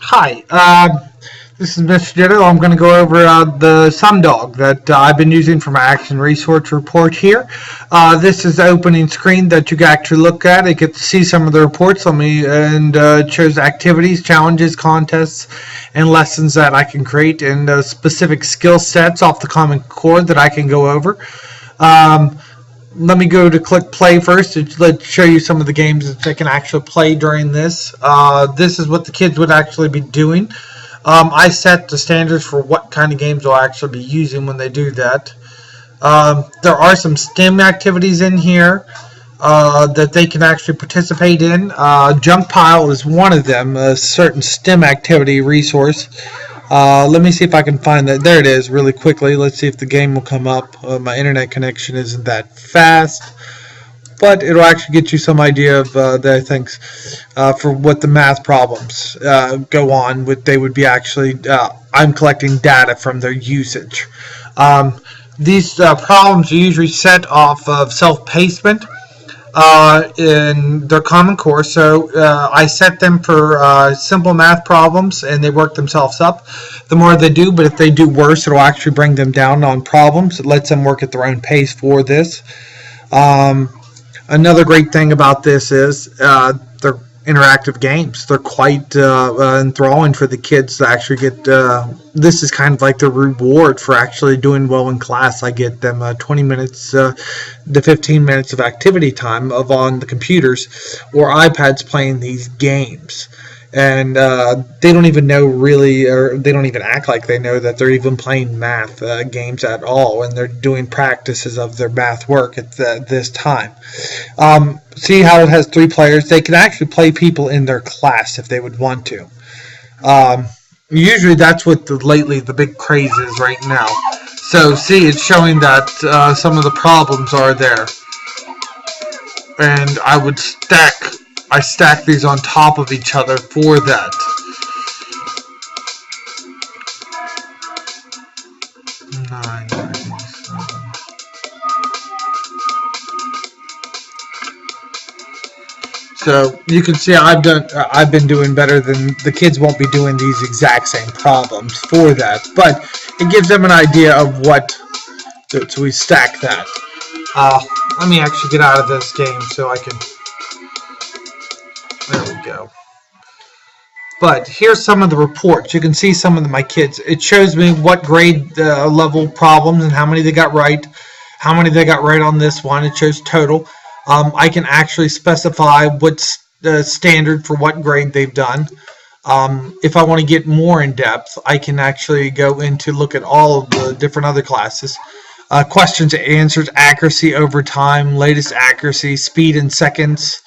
Hi, this is Mr. Ditto. I'm going to go over the SumDog that I've been using for my action research report here. This is the opening screen that you can actually look at. You get to see some of the reports on me, and it shows activities, challenges, contests, and lessons that I can create, and specific skill sets off the Common Core that I can go over. Let me go to click play first. Let's show you some of the games that they can actually play during this. This is what the kids would actually be doing. I set the standards for what kind of games they'll actually be using when they do that. There are some STEM activities in here that they can actually participate in. Junk pile is one of them, a certain STEM activity resource. Let me see if I can find that. There it is, really quickly. Let's see if the game will come up. My internet connection isn't that fast, but it'll actually get you some idea of the things for what the math problems go on. What they would be actually. I'm collecting data from their usage. These problems are usually set off of self-pacement in their Common Core. So I set them for simple math problems, and they work themselves up. The more they do, but if they do worse, it'll actually bring them down on problems. It lets them work at their own pace for this. Another great thing about this is they're interactive games. They're quite enthralling for the kids to actually get. This is kind of like the reward for actually doing well in class. I get them 20 minutes to 15 minutes of activity time on the computers or iPads playing these games. And they don't even know really, or they don't even act like they know that they're even playing math games at all, and they're doing practices of their math work at this time. See how it has 3 players? They can actually play people in their class if they would want to. Usually that's what lately the big craze is right now. So see, it's showing that some of the problems are there. And I stack these on top of each other for that. So you can see I've been doing better than the kids. Won't be doing these exact same problems for that, but it gives them an idea of what. So we stack that. Let me actually get out of this game so I can. There we go. But here's some of the reports. You can see some of my kids. It shows me what grade level problems and how many they got right. How many they got right on this one. It shows total. I can actually specify what's the standard for what grade they've done. If I want to get more in depth, I can actually go into look at all of the different other classes. Questions and answers, accuracy over time, latest accuracy, speed in seconds.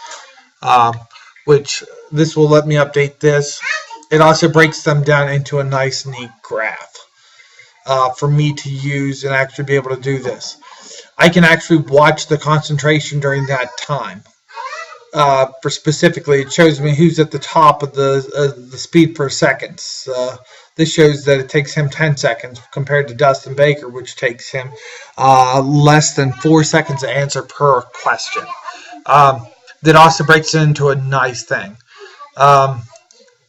Which this will let me update this. It also breaks them down into a nice, neat graph for me to use and actually be able to do this. I can actually watch the concentration during that time. For specifically, it shows me who's at the top of the speed per seconds. This shows that it takes him 10 seconds compared to Dustin Baker, which takes him less than 4 seconds to answer per question. That also breaks it into a nice thing.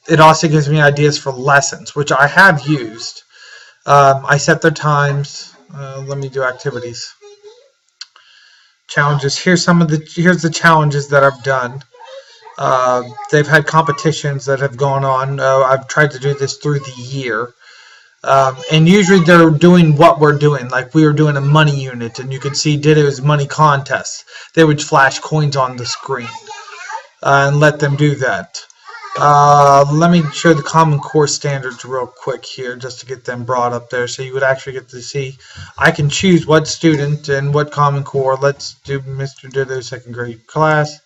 It also gives me ideas for lessons, which I have used. I set their times. Let me do activities. Challenges. Here's the challenges that I've done. They've had competitions that have gone on. I've tried to do this through the year. And usually they're doing what we're doing. Like we were doing a money unit, and you can see Ditto's money contests. They would flash coins on the screen and let them do that. Let me show the Common Core standards real quick here just to get them brought up there so you would actually get to see. I can choose what student and what Common Core. Let's do Mr. Ditto second grade class.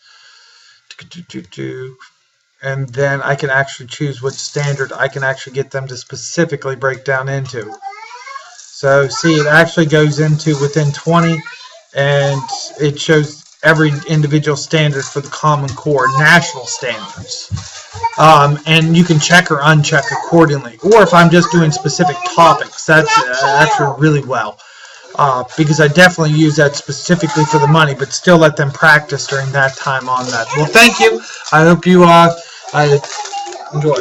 And then I can actually choose which standard I can actually get them to specifically break down into. So see, it actually goes into within 20, and it shows every individual standard for the Common Core, national standards. And you can check or uncheck accordingly. Or if I'm just doing specific topics, that's actually really well. Because I definitely use that specifically for the money, but still let them practice during that time on that. Well, thank you. I hope you enjoy.